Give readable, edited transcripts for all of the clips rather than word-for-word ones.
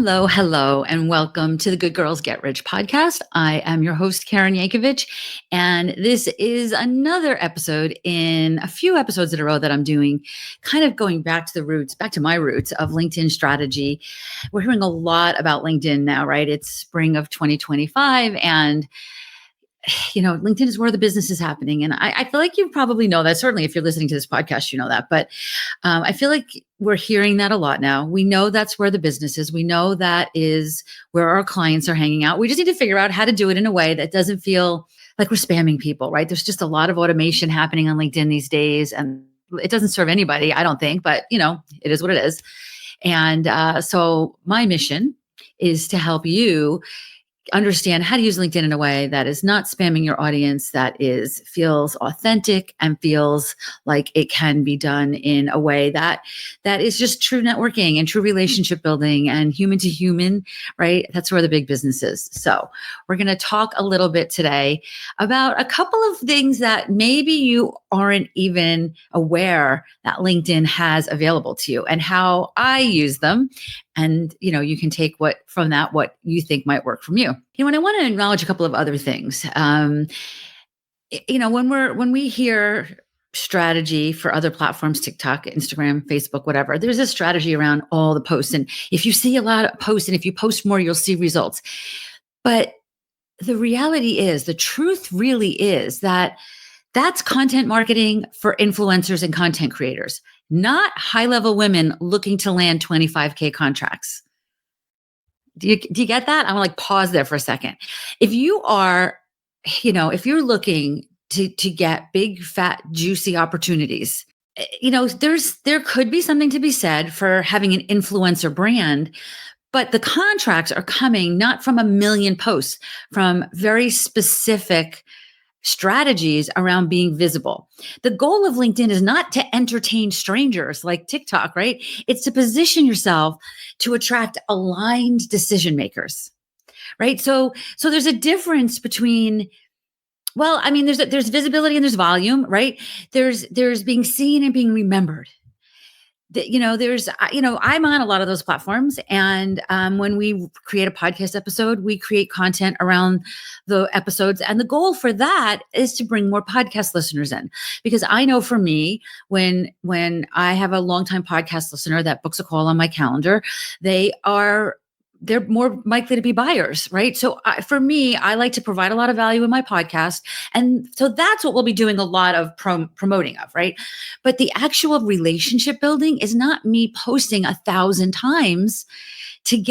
Hello, hello, and welcome to the Good Girls Get Rich podcast. I am your host, Karen Yankovich, and this is another episode in a few episodes in a row that I'm doing, kind of going back to the roots, back to my roots of LinkedIn strategy. We're hearing a lot about LinkedIn now, right? It's spring of 2025, and LinkedIn is where the business is happening. And I feel like you probably know that. Certainly, if you're listening to this podcast, you know that. But I feel like we're hearing that a lot now. We know that's where the business is. We know that is where our clients are hanging out. We just need to figure out how to do it in a way that doesn't feel like we're spamming people, right? There's just a lot of automation happening on LinkedIn these days, and it doesn't serve anybody, I don't think. But, it is what it is. And so my mission is to help you understand how to use LinkedIn in a way that is not spamming your audience, that feels authentic and feels like it can be done in a way that is just true networking and true relationship building and human to human, right? That's where the big business is. So we're going to talk a little bit today about a couple of things that maybe you aren't even aware that LinkedIn has available to you and how I use them. And, you can take what you think might work from you. And I want to acknowledge a couple of other things. When we hear strategy for other platforms, TikTok, Instagram, Facebook, whatever, there's a strategy around all the posts. And if you see a lot of posts and if you post more, you'll see results. But the reality is, the truth really is that that's content marketing for influencers and content creators, not high-level women looking to land 25K contracts. Do you get that? I'm gonna pause there for a second. If you are, if you're looking to get big, fat, juicy opportunities, there could be something to be said for having an influencer brand, but the contracts are coming not from a million posts, from very specific strategies around being visible. The goal of LinkedIn is not to entertain strangers like TikTok, right? It's to position yourself to attract aligned decision makers, right? So there's a difference between, there's visibility and there's volume, right? There's being seen and being remembered. I'm on a lot of those platforms. And when we create a podcast episode, we create content around the episodes. And the goal for that is to bring more podcast listeners in. Because I know for me, when I have a longtime podcast listener that books a call on my calendar, they're more likely to be buyers, right? So for me, I like to provide a lot of value in my podcast. And so that's what we'll be doing a lot of promoting of, right? But the actual relationship building is not me posting 1,000 times to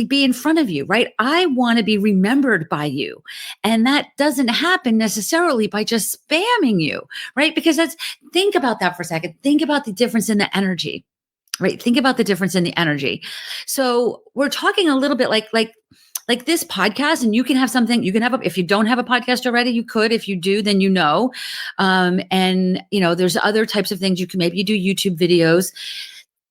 be in front of you, right? I want to be remembered by you. And that doesn't happen necessarily by just spamming you, right? Because think about that for a second. Think about the difference in the energy. Right. Think about the difference in the energy. So we're talking a little bit like this podcast, and you can have something, if you don't have a podcast already, you could. If you do, then there's other types of things maybe you do YouTube videos.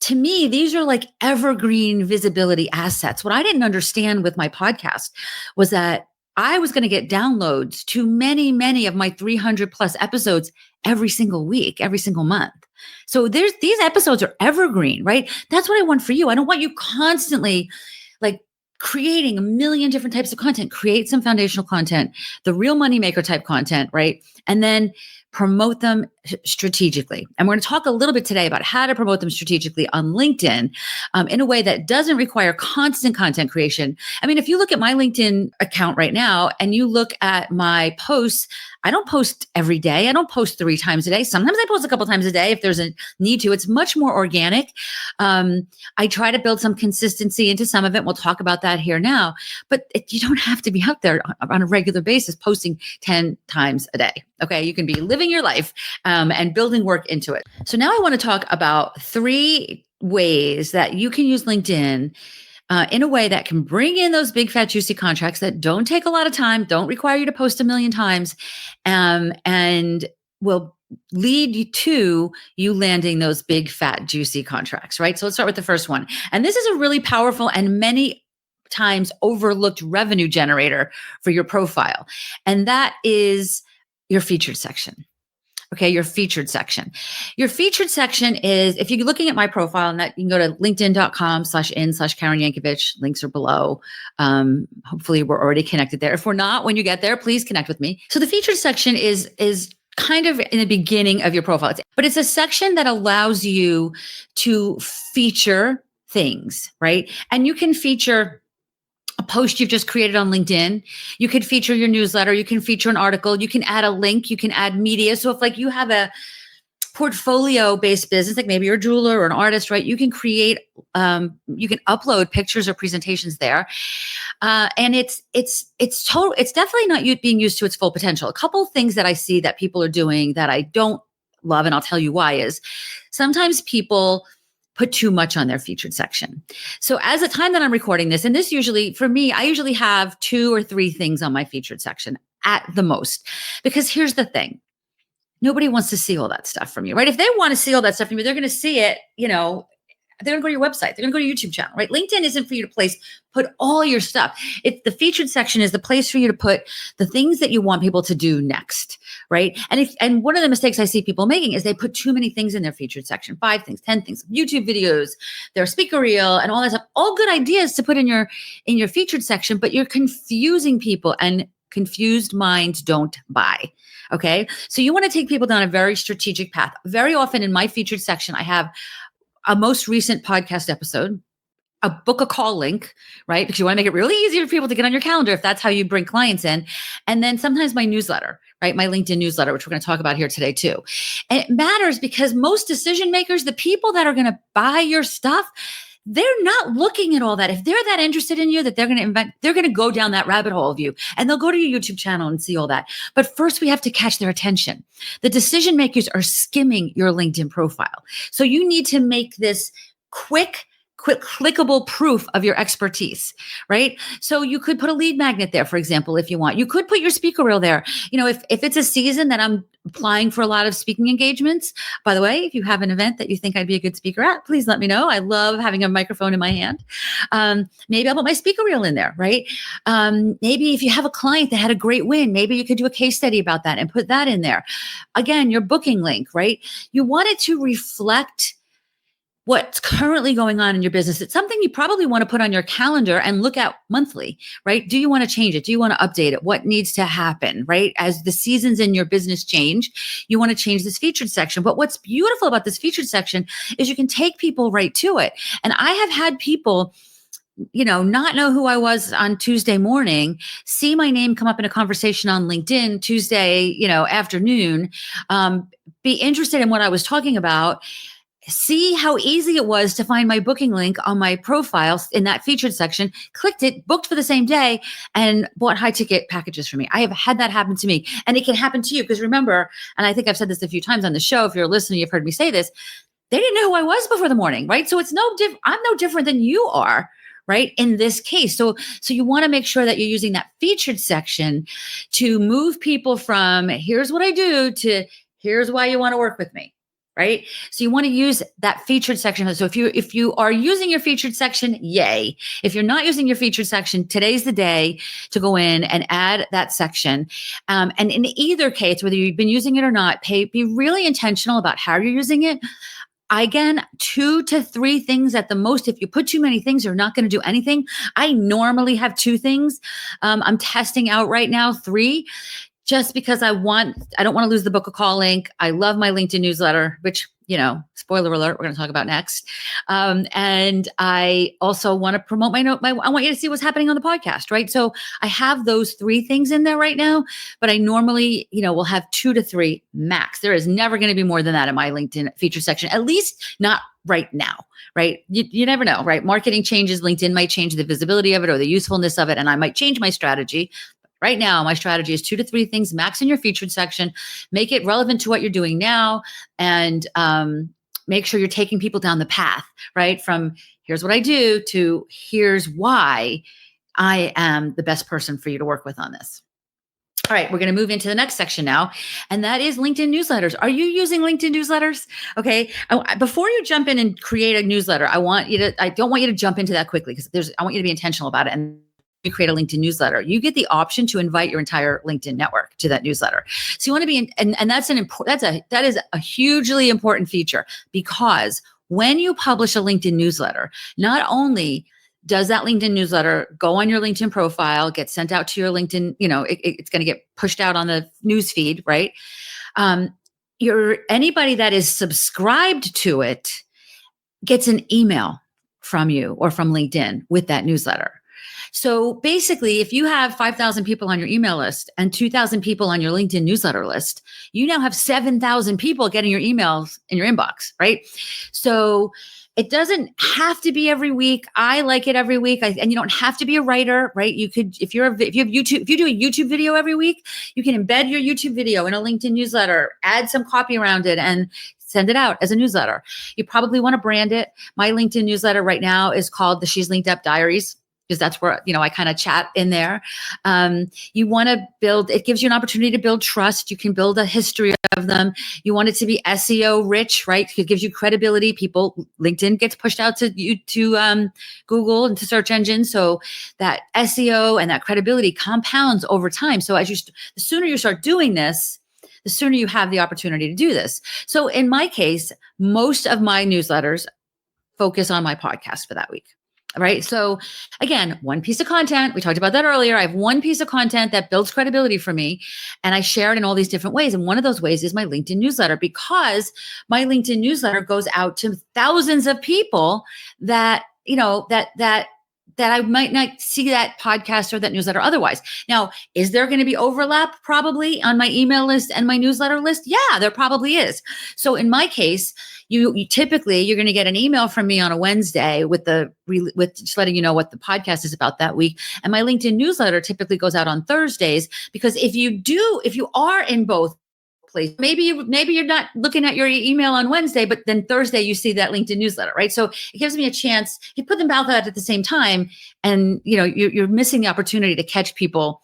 To me, these are like evergreen visibility assets. What I didn't understand with my podcast was that I was going to get downloads to many, many of my 300 plus episodes every single week, every single month. So these episodes are evergreen, right? That's what I want for you. I don't want you constantly creating a million different types of content. Create some foundational content, the real moneymaker type content, right? And then promote them strategically. And we're going to talk a little bit today about how to promote them strategically on LinkedIn in a way that doesn't require constant content creation. If you look at my LinkedIn account right now and you look at my posts, I don't post every day. I don't post 3 times a day. Sometimes I post a couple times a day if there's a need to. It's much more organic. I try to build some consistency into some of it. We'll talk about that here now. But you don't have to be out there on a regular basis posting 10 times a day. Okay, you can be living your life and building work into it. So now I want to talk about 3 ways that you can use LinkedIn in a way that can bring in those big, fat, juicy contracts that don't take a lot of time, don't require you to post 1 million times, and will lead you to you landing those big, fat, juicy contracts, right? So let's start with the first one. And this is a really powerful and many times overlooked revenue generator for your profile. And that is your featured section. Okay, your featured section. Your featured section is, if you're looking at my profile, and that you can go to linkedin.com/in/Karen Yankovich. Links are below. Hopefully we're already connected there. If we're not, when you get there, please connect with me. So the featured section is kind of in the beginning of your profile, but it's a section that allows you to feature things, right? And you can feature a post you've just created on LinkedIn. You could feature your newsletter. You can feature an article. You can add a link. You can add media. So if like you have a portfolio-based business, like maybe you're a jeweler or an artist, right? You can create, you can upload pictures or presentations there. And it's definitely not being used to its full potential. A couple of things that I see that people are doing that I don't love, and I'll tell you why, is sometimes people put too much on their featured section. So as the time that I'm recording this, and this usually, for me, I usually have 2 or 3 things on my featured section at the most, because here's the thing. Nobody wants to see all that stuff from you, right? If they want to see all that stuff from you, they're going to see it, they're going to go to your website. They're going to go to your YouTube channel, right? LinkedIn isn't for you to put all your stuff. The featured section is the place for you to put the things that you want people to do next, right? And one of the mistakes I see people making is they put too many things in their featured section, 5 things, 10 things, YouTube videos, their speaker reel, and all that stuff. All good ideas to put in your featured section, but you're confusing people, and confused minds don't buy. Okay. So you want to take people down a very strategic path. Very often in my featured section, I have a most recent podcast episode, a book a call link, right? Because you want to make it really easy for people to get on your calendar if that's how you bring clients in. And then sometimes my newsletter, right? My LinkedIn newsletter, which we're going to talk about here today too. And it matters because most decision makers, the people that are going to buy your stuff, they're not looking at all that. If they're that interested in you, that they're going to go down that rabbit hole of you, and they'll go to your YouTube channel and see all that. But first we have to catch their attention. The decision makers are skimming your LinkedIn profile. So you need to make this quick clickable proof of your expertise, right? So you could put a lead magnet there, for example, if you want. You could put your speaker reel there. If it's a season that I'm applying for a lot of speaking engagements, by the way, if you have an event that you think I'd be a good speaker at, please let me know. I love having a microphone in my hand. Maybe I'll put my speaker reel in there, right? Maybe if you have a client that had a great win, maybe you could do a case study about that and put that in there. Again, your booking link, right? You want it to reflect what's currently going on in your business. It's something you probably want to put on your calendar and look at monthly, right? Do you want to change it? Do you want to update it? What needs to happen, right? As the seasons in your business change, you want to change this featured section. But what's beautiful about this featured section is you can take people right to it. And I have had people not know who I was on Tuesday morning, see my name come up in a conversation on LinkedIn Tuesday, afternoon, be interested in what I was talking about, see how easy it was to find my booking link on my profile in that featured section, clicked it, booked for the same day, and bought high ticket packages for me. I have had that happen to me, and it can happen to you. Because remember, and I think I've said this a few times on the show, if you're listening, you've heard me say this, they didn't know who I was before the morning, right? So I'm no different than you are, right? In this case. So you want to make sure that you're using that featured section to move people from here's what I do to here's why you want to work with me. Right? So you want to use that featured section. So if you are using your featured section, yay. If you're not using your featured section, today's the day to go in and add that section. And in either case, whether you've been using it or not, be really intentional about how you're using it. Again, 2 to 3 things at the most. If you put too many things, you're not going to do anything. I normally have 2 things. I'm testing out right now 3. Just because I don't want to lose the book a call link. I love my LinkedIn newsletter, which, spoiler alert, we're going to talk about next. And I also want to promote I want you to see what's happening on the podcast, right? So I have those 3 things in there right now, but I normally, will have 2 to 3 max. There is never going to be more than that in my LinkedIn feature section, at least not right now. Right? You never know, right? Marketing changes. LinkedIn might change the visibility of it or the usefulness of it. And I might change my strategy. Right now, my strategy is 2 to 3 things max in your featured section. Make it relevant to what you're doing now, and make sure you're taking people down the path, right? From here's what I do to here's why I am the best person for you to work with on this. All right, we're going to move into the next section now, and that is LinkedIn newsletters. Are you using LinkedIn newsletters? Okay, before you jump in and create a newsletter, I don't want you to jump into that quickly because I want you to be intentional about it. And you create a LinkedIn newsletter, you get the option to invite your entire LinkedIn network to that newsletter. So you want to be in, and that's that is a hugely important feature, because when you publish a LinkedIn newsletter, not only does that LinkedIn newsletter go on your LinkedIn profile, get sent out to your LinkedIn, it's going to get pushed out on the news feed, right? Anybody that is subscribed to it gets an email from you or from LinkedIn with that newsletter. So basically, if you have 5,000 people on your email list and 2,000 people on your LinkedIn newsletter list, you now have 7,000 people getting your emails in your inbox, right? So it doesn't have to be every week. I like it every week. And you don't have to be a writer, right? You could, if you do a YouTube video every week, you can embed your YouTube video in a LinkedIn newsletter, add some copy around it, and send it out as a newsletter. You probably want to brand it. My LinkedIn newsletter right now is called the She's Linked Up Diaries, because that's where, I kind of chat in there. You want to it gives you an opportunity to build trust. You can build a history of them. You want it to be SEO rich, right? It gives you credibility. LinkedIn gets pushed out to Google and to search engines. So that SEO and that credibility compounds over time. So the sooner you start doing this, the sooner you have the opportunity to do this. So in my case, most of my newsletters focus on my podcast for that week. Right. So again, one piece of content, we talked about that earlier. I have one piece of content that builds credibility for me, and I share it in all these different ways. And one of those ways is my LinkedIn newsletter, because my LinkedIn newsletter goes out to thousands of people that I might not see that podcast or that newsletter otherwise. Now, is there going to be overlap probably on my email list and my newsletter list? Yeah, there probably is. So in my case, you typically, you're going to get an email from me on a Wednesday with just letting you know what the podcast is about that week. And my LinkedIn newsletter typically goes out on Thursdays, because if you are in both places, maybe you're not looking at your email on Wednesday, but then Thursday you see that LinkedIn newsletter, right? So it gives me a chance. You put them both out at the same time, and you're missing the opportunity to catch people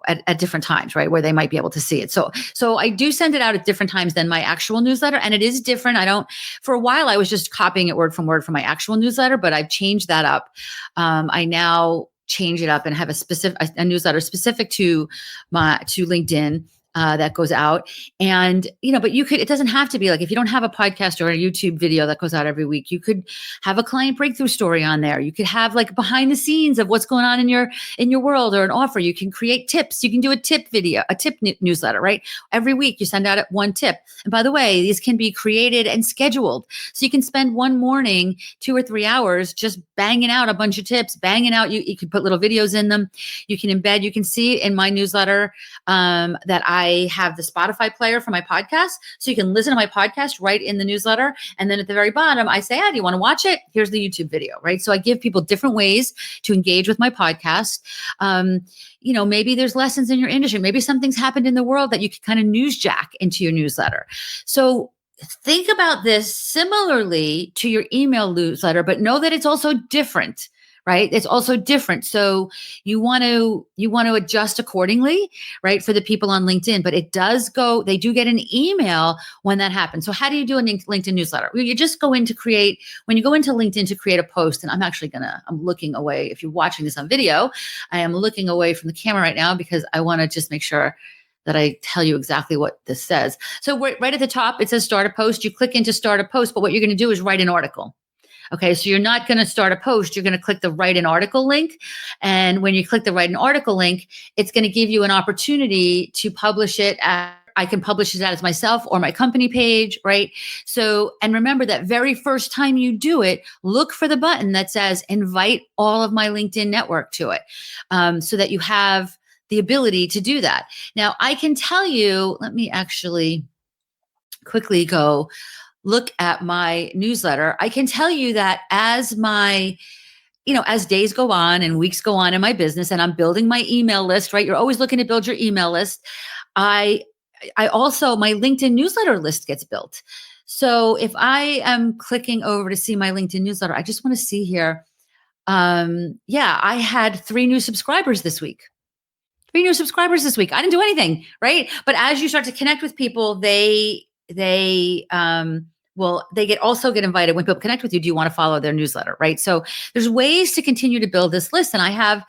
at different times, right? Where they might be able to see it. So I do send it out at different times than my actual newsletter. And it is different. For a while, I was just copying it word from word from my actual newsletter, but I've changed that up. I now change it up and have a newsletter specific to LinkedIn. That goes out. And, but it doesn't have to be like, if you don't have a podcast or a YouTube video that goes out every week, you could have a client breakthrough story on there. You could have like behind the scenes of what's going on in your world, or an offer. You can create tips. You can do a tip video, a tip newsletter, right? Every week you send out one tip. And by the way, these can be created and scheduled. So you can spend one morning, 2 or 3 hours, just banging out a bunch of tips, you can put little videos in them. You can embed, you can see in my newsletter that I have the Spotify player for my podcast. So you can listen to my podcast right in the newsletter. And then at the very bottom, I say, do you want to watch it? Here's the YouTube video, right? So I give people different ways to engage with my podcast. Maybe there's lessons in your industry. Maybe something's happened in the world that you can kind of newsjack into your newsletter. So think about this similarly to your email newsletter, but know that it's also different. Right? It's also different. So you want to adjust accordingly, right? For the people on LinkedIn, but they do get an email when that happens. So how do you do a LinkedIn newsletter? Well, you just when you go into LinkedIn to create a post, and I'm looking away. If you're watching this on video, I am looking away from the camera right now, because I want to just make sure that I tell you exactly what this says. So right at the top, it says start a post. You click into start a post, but what you're going to do is write an article. Okay, so you're not going to start a post. You're going to click the write an article link. And when you click the write an article link, it's going to give you an opportunity to publish it. I can publish it as myself or my company page, right? So, and remember that very first time you do it, look for the button that says invite all of my LinkedIn network to it, so that you have the ability to do that. Now, I can tell you, let me actually quickly go look at my newsletter. I can tell you that as days go on and weeks go on in my business, and I'm building my email list, right? You're always looking to build your email list. I also, my LinkedIn newsletter list gets built. So if I am clicking over to see my LinkedIn newsletter, I just want to see here. I had 3 new subscribers this week. 3 new subscribers this week. I didn't do anything, right? But as you start to connect with people, they Well, they also get invited when people connect with you. Do you want to follow their newsletter? Right. So there's ways to continue to build this list. And I have,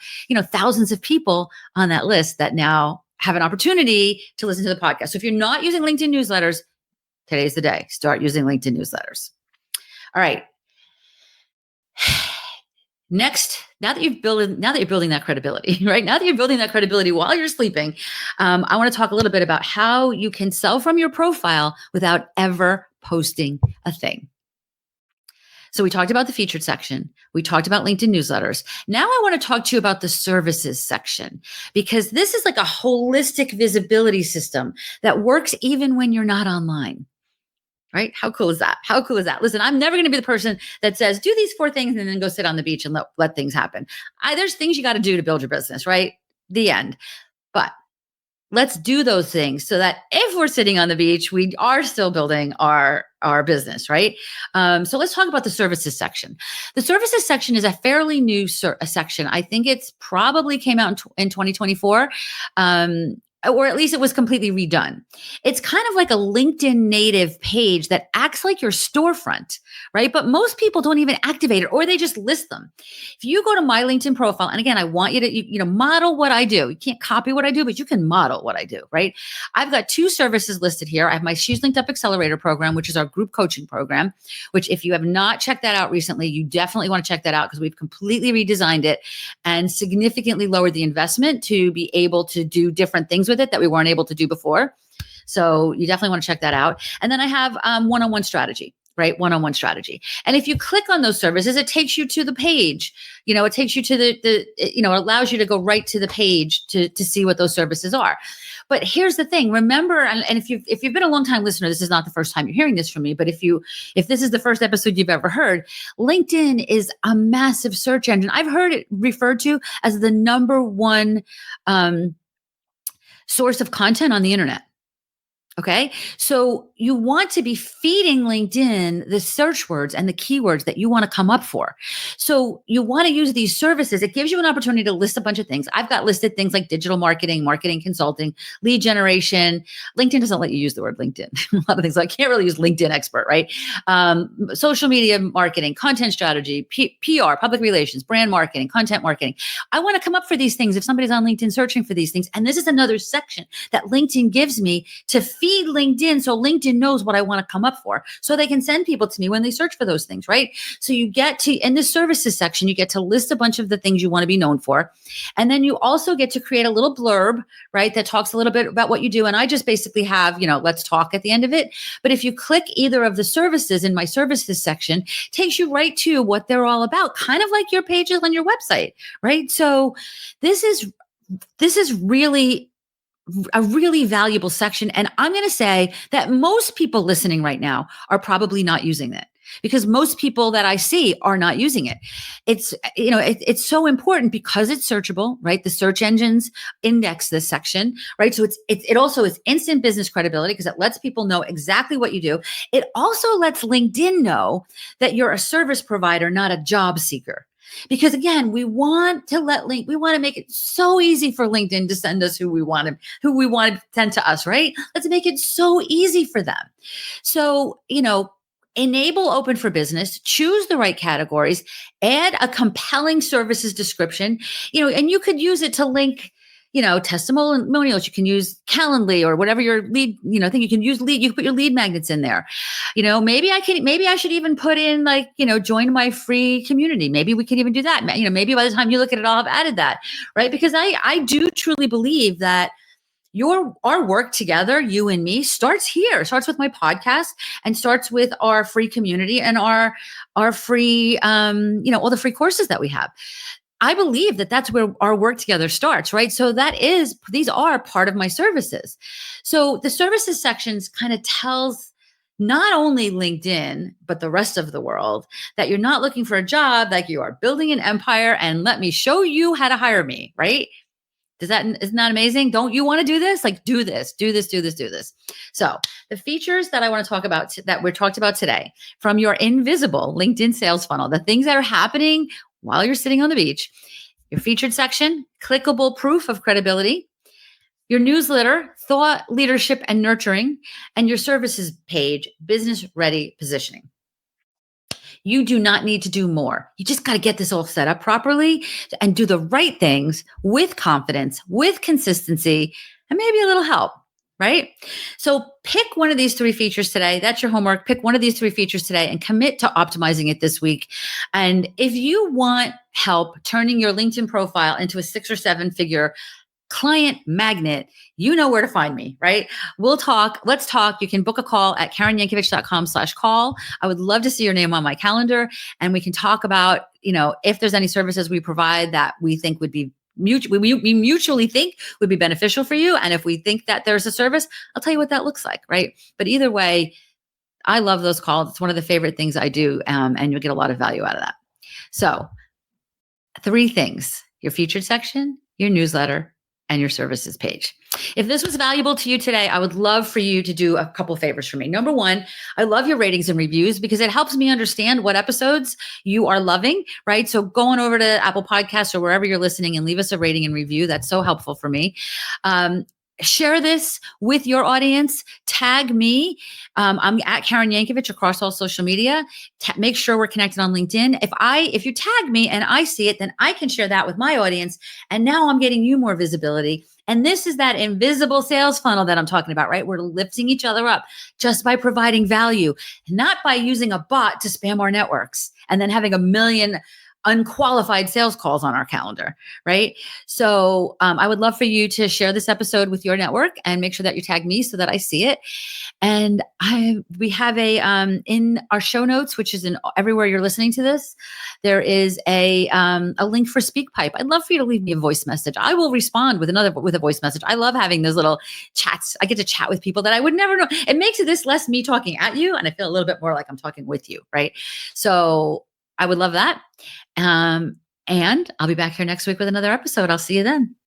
thousands of people on that list that now have an opportunity to listen to the podcast. So if you're not using LinkedIn newsletters, today's the day. Start using LinkedIn newsletters. All right. Next, now that you're building that credibility, right? Now that you're building that credibility while you're sleeping, I want to talk a little bit about how you can sell from your profile without ever posting a thing. So we talked about the featured section. We talked about LinkedIn newsletters. Now I want to talk to you about the services section, because this is like a holistic visibility system that works even when you're not online. Right? How cool is that? How cool is that? Listen, I'm never going to be the person that says, do these 4 things and then go sit on the beach and let things happen. There's things you got to do to build your business, right? The end. But let's do those things so that if we're sitting on the beach, we are still building our business, right? So let's talk about the services section. The services section is a fairly new section. I think it's probably came out in 2024. Or at least it was completely redone. It's kind of like a LinkedIn native page that acts like your storefront, right? But most people don't even activate it, or they just list them. If you go to my LinkedIn profile, and again, I want you to, model what I do. You can't copy what I do, but you can model what I do, right? I've got 2 services listed here. I have my She's Linked Up Accelerator program, which is our group coaching program, which if you have not checked that out recently, you definitely want to check that out, because we've completely redesigned it and significantly lowered the investment to be able to do different things with it that we weren't able to do before. So you definitely want to check that out. And then I have one-on-one strategy, right? One-on-one strategy. And if you click on those services, it takes you to the page. It takes you to it allows you to go right to the page to see what those services are. But here's the thing. Remember, and if you've been a long time listener, this is not the first time you're hearing this from me, but if this is the first episode you've ever heard, LinkedIn is a massive search engine. I've heard it referred to as the number one source of content on the internet. Okay. So you want to be feeding LinkedIn the search words and the keywords that you want to come up for. So you want to use these services. It gives you an opportunity to list a bunch of things. I've got listed things like digital marketing, marketing consulting, lead generation. LinkedIn doesn't let you use the word LinkedIn. A lot of things. I can't really use LinkedIn expert, right? Social media marketing, content strategy, PR, public relations, brand marketing, content marketing. I want to come up for these things if somebody's on LinkedIn searching for these things. And this is another section that LinkedIn gives me to feed LinkedIn, so LinkedIn knows what I want to come up for, so they can send people to me when they search for those things, right? So you get to, in the services section, you get to list a bunch of the things you want to be known for. And then you also get to create a little blurb, right, that talks a little bit about what you do. And I just basically have, let's talk at the end of it. But if you click either of the services in my services section, it takes you right to what they're all about, kind of like your pages on your website, right? So this is really a really valuable section. And I'm going to say that most people listening right now are probably not using it, because most people that I see are not using it. It's so important because it's searchable, right? The search engines index this section, right? So it also is instant business credibility, because it lets people know exactly what you do. It also lets LinkedIn know that you're a service provider, not a job seeker. Because again, we want to make it so easy for LinkedIn to send us who we want to send to us, right? Let's make it so easy for them. So, enable open for business, choose the right categories, add a compelling services description, and you could use it to link, testimonials. You can use Calendly or whatever your lead, thing. You can use lead. You can put your lead magnets in there. Maybe I should even put in join my free community. Maybe we can even do that. Maybe by the time you look at it, I'll have added that, right? Because I do truly believe that our work together, you and me, starts with my podcast, and starts with our free community and our free, all the free courses that we have. I believe that that's where our work together starts, right? So these are part of my services. So the services sections kind of tells not only LinkedIn, but the rest of the world that you're not looking for a job, like you are building an empire, and let me show you how to hire me, right? Isn't that amazing? Don't you want to do this? Do this. So the features that I want to talk about that we're talked about today, from your invisible LinkedIn sales funnel, the things that are happening while you're sitting on the beach, your featured section, clickable proof of credibility, your newsletter, thought leadership and nurturing, and your services page, business ready positioning. You do not need to do more. You just got to get this all set up properly and do the right things with confidence, with consistency, and maybe a little help, right? So pick one of these three features today. That's your homework. Pick one of these three features today and commit to optimizing it this week. And if you want help turning your LinkedIn profile into a 6 or 7 figure client magnet, you know where to find me, right? We'll talk. Let's talk. You can book a call at KarenYankovich.com/call. I would love to see your name on my calendar, and we can talk about, if there's any services we provide that we think would be we mutually think would be beneficial for you. And if we think that there's a service, I'll tell you what that looks like, right? But either way, I love those calls. It's one of the favorite things I do, and you'll get a lot of value out of that. So 3 things: your featured section, your newsletter, and your services page. If this was valuable to you today, I would love for you to do a couple favors for me. Number one, I love your ratings and reviews because it helps me understand what episodes you are loving, right? So go on over to Apple Podcasts or wherever you're listening and leave us a rating and review. That's so helpful for me. Share this with your audience. Tag me. I'm at Karen Yankovich across all social media. Make sure we're connected on LinkedIn. If you tag me and I see it, then I can share that with my audience. And now I'm getting you more visibility. And this is that invisible sales funnel that I'm talking about, right? We're lifting each other up just by providing value, not by using a bot to spam our networks and then having a million unqualified sales calls on our calendar, right? So I would love for you to share this episode with your network and make sure that you tag me so that I see it. And we have in our show notes, which is in everywhere you're listening to this, there is a link for SpeakPipe. I'd love for you to leave me a voice message. I will respond with a voice message. I love having those little chats. I get to chat with people that I would never know. It makes it this less me talking at you, and I feel a little bit more like I'm talking with you, right? So I would love that. And I'll be back here next week with another episode. I'll see you then.